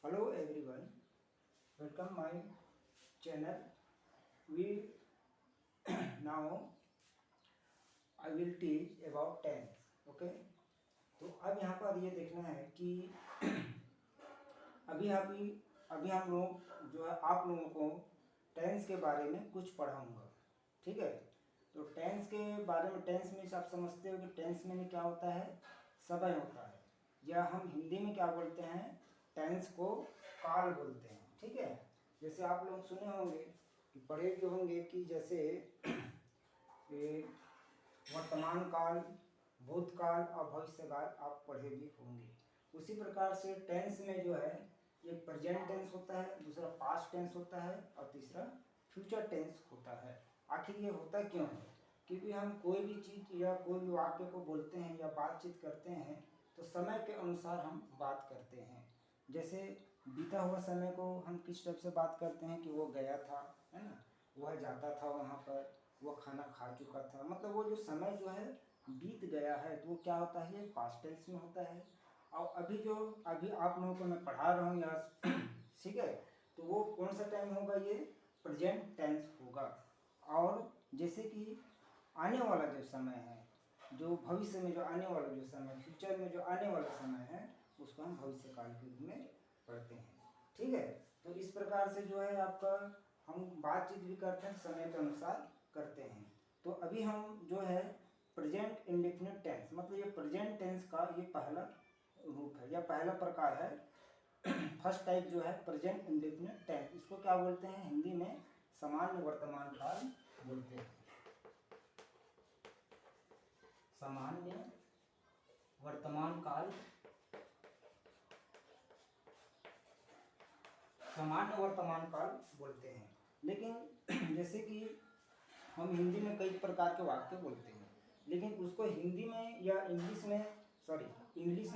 Hello everyone, welcome my channel. We now I will teach about tense. Okay, तो अब यहाँ पर ये देखना है कि अभी अभी अभी हम लोग जो है आप लोगों को टेंस के बारे में कुछ पढ़ाऊंगा। ठीक है, तो टेंस के बारे में, टेंस में आप समझते हो कि टेंस में क्या होता है, समय होता है, या हम हिंदी में क्या बोलते हैं, टेंस को काल बोलते हैं। ठीक है, जैसे आप लोग सुने होंगे कि पढ़े भी होंगे कि जैसे वर्तमान काल, भूतकाल और भविष्यकाल आप पढ़े भी होंगे। उसी प्रकार से टेंस में जो है एक प्रेजेंट टेंस होता है, दूसरा पास्ट टेंस होता है और तीसरा फ्यूचर टेंस होता है। आखिर ये होता क्यों है? क्योंकि हम कोई भी चीज़ या कोई भी वाक्य को बोलते हैं या बातचीत करते हैं तो समय के अनुसार हम बात करते हैं। जैसे बीता हुआ समय को हम किस टाइप से बात करते हैं कि वो गया था, है ना, वह जाता था वहाँ पर, वो खाना खा चुका था, मतलब वो जो समय जो है बीत गया है तो वो क्या होता है, ये पास्ट टेंस में होता है। और अभी आप लोगों को मैं पढ़ा रहा हूँ यहाँ ठीक है, तो वो कौन सा टाइम होगा, ये प्रेजेंट टेंस होगा। और जैसे कि आने वाला जो समय है, जो भविष्य में जो आने वाला जो समय, फ्यूचर में जो आने वाला समय है, उसको हम भविष्यकाल के रूप में पढ़ते हैं। ठीक है, तो इस प्रकार से जो है आपका हम बातचीत भी करते हैं, समय के अनुसार करते हैं। तो अभी हम जो है प्रेजेंट इंडेफिनिट टेंस, मतलब ये प्रेजेंट टेंस का ये पहला रूप है या पहला प्रकार है। फर्स्ट टाइप जो है प्रेजेंट इंडेफिनिट टेंस, इसको क्या बोलते हैं हिंदी में, सामान्य वर्तमान काल बोलते हैं। सामान्य वर्तमान काल, सामान्य वर्तमान काल बोलते हैं। लेकिन जैसे कि हम हिंदी में कई प्रकार के वाक्य बोलते हैं, लेकिन उसको हिंदी में या इंग्लिश में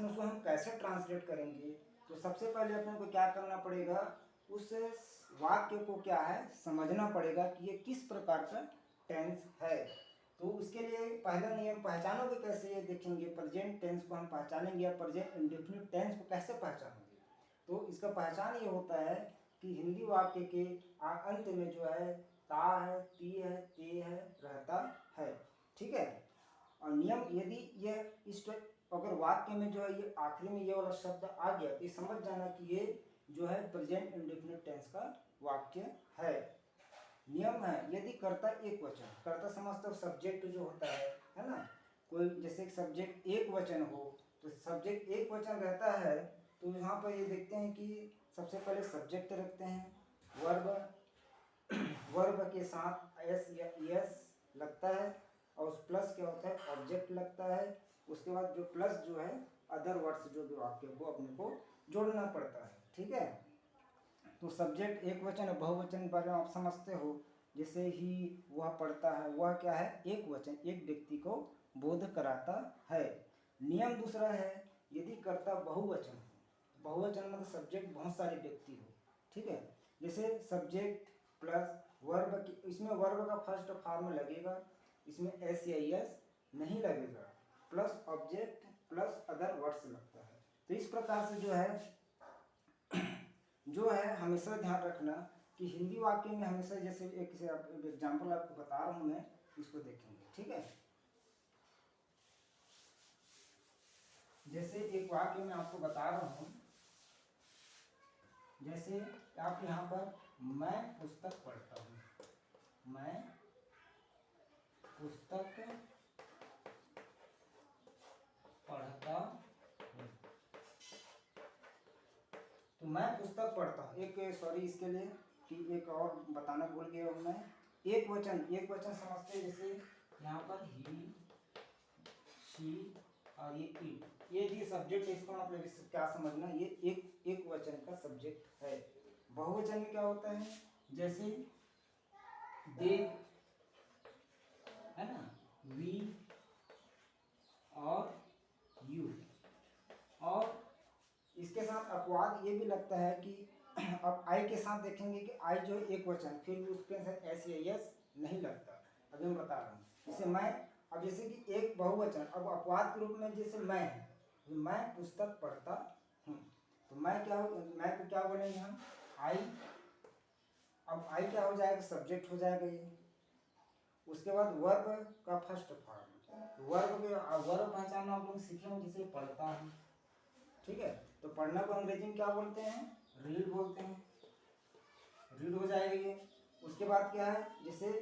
उसको हम कैसे ट्रांसलेट करेंगे, तो सबसे पहले अपने को क्या करना पड़ेगा, उस वाक्य को क्या है समझना पड़ेगा कि ये किस प्रकार का टेंस है। तो उसके लिए पहला नियम, पहचानोगे कैसे, ये देखेंगे प्रेजेंट टेंस को हम पहचानेंगे या प्रेजेंट इंडेफिनिट टेंस को कैसे पहचानेंगे। तो इसका पहचान ये होता है कि हिंदी वाक्य के अंत में जो है ता है, ती है, ते है, रहता है। ठीक है, और नियम, यदि यह इस अगर वाक्य में जो है ये आखिरी में ये वाला शब्द आ गया तो ये समझ जाना कि ये जो है प्रेजेंट इंडेफिनिट टेंस का वाक्य है। नियम है, यदि कर्ता एक वचन, कर्ता समझते हो सब्जेक्ट जो होता है ना, कोई जैसे सब्जेक्ट एक वचन हो, तो सब्जेक्ट एक वचन रहता है तो यहाँ पर ये देखते हैं कि सबसे पहले सब्जेक्ट रखते हैं, वर्ब, वर्ब के साथ एस या एस लगता है, और उस प्लस क्या होता है, ऑब्जेक्ट लगता है। उसके बाद जो प्लस जो है अदर वर्ड्स जो भी वाक्य को अपने को जोड़ना पड़ता है। ठीक है, तो सब्जेक्ट एक वचन है, बहुवचन के बारे में आप समझते हो, जैसे ही वह पढ़ता है, वह क्या है एक वचन, एक व्यक्ति को बोध कराता है। नियम दूसरा है, यदि कर्ता बहुवचन हो, बहुवचन मतलब सब्जेक्ट बहुत सारे व्यक्ति हो। ठीक है, जैसे सब्जेक्ट प्लस वर्ब, इसमें वर्ब का फर्स्ट फॉर्म लगेगा, इसमें एस या एस नहीं लगेगा, plus object plus other words लगता है। तो इस प्रकार से जो है हमेशा ध्यान रखना कि हिंदी वाक्य में हमेशा, जैसे एक एग्जाम्पल आपको बता रहा हूँ मैं, इसको देखेंगे। ठीक है, जैसे एक वाक्य में आपको बता रहा हूँ, जैसे आप यहाँ पर मैं पुस्तक पढ़ता हूँ, मैं पुस्तक पढ़ता हूँ, तो मैं पुस्तक पढ़ता हूँ, एक सॉरी इसके लिए कि एक और बताना भूल गया हूँ मैं, एक वचन समझते हैं, जैसे यहाँ पर ही, शी और ये इट, ये सब्जेक्ट, इसका मतलब इससे क्या समझना, ये एक वचन का सब्जेक्ट है। बहुवचन में क्या होता है, जैसे दे, है ना, वी और यू, और इसके साथ अपवाद ये भी लगता है कि अब आई के साथ देखेंगे कि आई जो एक वचन, फिर भी उसके साथ एस या एस नहीं लगता। अभी मैं बता रहा हूँ, जैसे मैं, अब जैसे कि एक बहुवचन, अब अपवाद के रूप में जैसे मैं है, मैं पुस्तक पढ़ता हूँ, तो मैं को क्या बोलेंगे हम, आई। अब आई क्या हो जाएगा, सब्जेक्ट हो जाएगा ये। उसके बाद वर्ब का फर्स्ट फॉर्म, वर्ब पहचानना आप लोग सीखे होंगे, जिसे पढ़ता हूँ, ठीक है। तो पढ़ना को अंग्रेजी में क्या बोलते हैं, रीड बोलते हैं, रीड हो जाएगा ये। उसके बाद क्या है, जैसे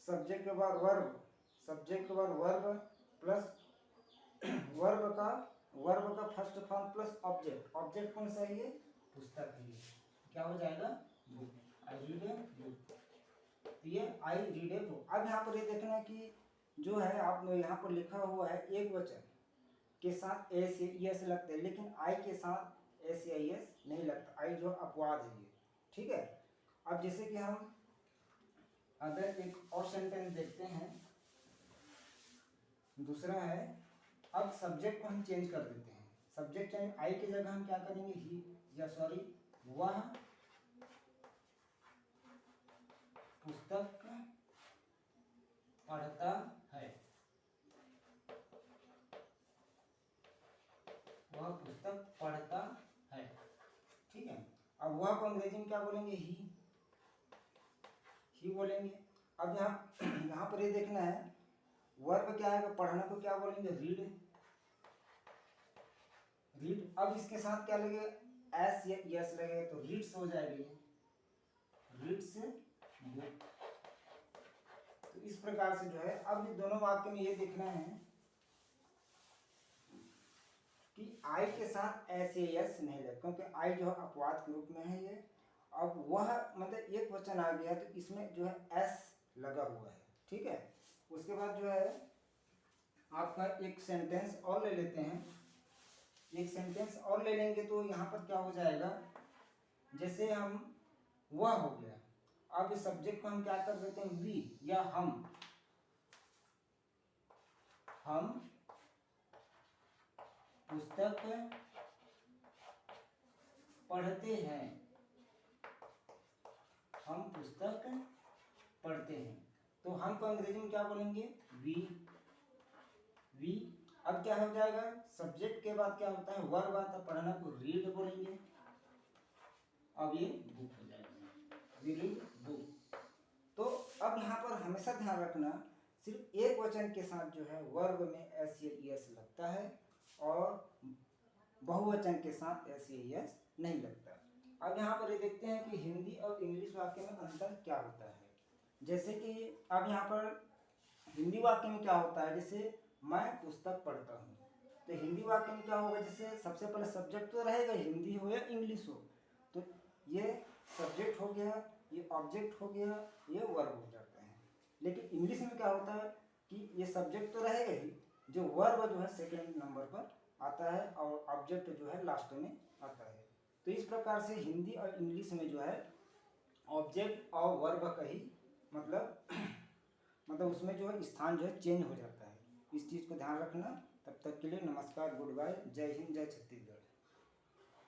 सब्जेक्ट के बाद वर्ब, सब्जेक्ट के बाद वर्ब प्लस वर्ब का first form plus object, object कौन सा है, ये पुस्तक है, क्या हो जाएगा, book. I read a book, ये आई रीड ए बुक। अब यहाँ पर ये देखना कि जो है आप यहाँ पर लिखा हुआ है एक वचन के साथ एस या एस लगते हैं, लेकिन आई के साथ एस या एस नहीं लगता, आई जो अपवाद है ये, ठीक है। अब जैसे कि हम अगर एक और सेंटेंस देखते हैं, दूसरा है, अब सब्जेक्ट को हम चेंज कर देते हैं, सब्जेक्ट चेंज, आई की जगह हम क्या करेंगे, ही, या सॉरी वह पुस्तक पढ़ता है, वह पुस्तक पढ़ता है, ठीक है। अब वह को अंग्रेजी में क्या बोलेंगे, ही बोलेंगे। अब यहाँ पर ये देखना है, वर्ब क्या है, पढ़ना को क्या बोलेंगे, रीड, रीड। अब इसके साथ क्या लगेगा, एस या यस लगेगा, तो रीड्स हो जाएगा ये, रीड्स बुक। तो इस प्रकार से जो है, अब दोनों वाक्य में ये देखना है कि आई के साथ एस या यस नहीं लगे, क्योंकि आई जो है अपवाद के रूप में है ये। अब वह मतलब एक वचन आ गया, तो इसमें जो है एस लगा हुआ है, ठीक है। उसके बाद जो है आपका एक सेंटेंस और ले लेते हैं, एक सेंटेंस और ले लेंगे तो यहाँ पर क्या हो जाएगा, जैसे हम वह हो गया, अब इस सब्जेक्ट को हम क्या कर देते हैं, वी या हम पुस्तक पढ़ते हैं, हम पुस्तक पढ़ते हैं। तो हम को अंग्रेजी में क्या बोलेंगे, वी। अब क्या हो जाएगा, सब्जेक्ट के बाद क्या होता है, वर्ब आता है, पढ़ना को रीड बोलेंगे, अब ये बुक हो जाएगा, वी रीड बुक। तो अब यहाँ पर हमेशा ध्यान रखना, सिर्फ एक वचन के साथ जो है वर्ब में एस या एस लगता है, और बहुवचन के साथ एस या एस नहीं लगता। अब यहाँ पर ये देखते हैं कि हिंदी और इंग्लिश वाक्य में अंतर क्या होता है। जैसे कि अब यहाँ पर हिंदी वाक्य में क्या होता है, जैसे मैं पुस्तक पढ़ता हूँ, तो हिंदी वाक्य में क्या होगा, जैसे सबसे पहले सब्जेक्ट तो रहेगा, हिंदी हो या इंग्लिश हो, तो ये सब्जेक्ट हो गया, ये ऑब्जेक्ट हो गया, ये वर्ब हो जाता है। लेकिन इंग्लिश में क्या होता है कि ये सब्जेक्ट तो रहेगा ही, जो वर्ब जो है सेकंड नंबर पर आता है, और ऑब्जेक्ट जो है लास्ट में आता है। तो इस प्रकार से हिंदी और इंग्लिश में जो है ऑब्जेक्ट और वर्ब का ही मतलब उसमें जो है स्थान जो है चेंज हो जाता है। इस चीज़ को ध्यान रखना। तब तक के लिए नमस्कार, गुड बाय, जय हिंद, जय छत्तीसगढ़।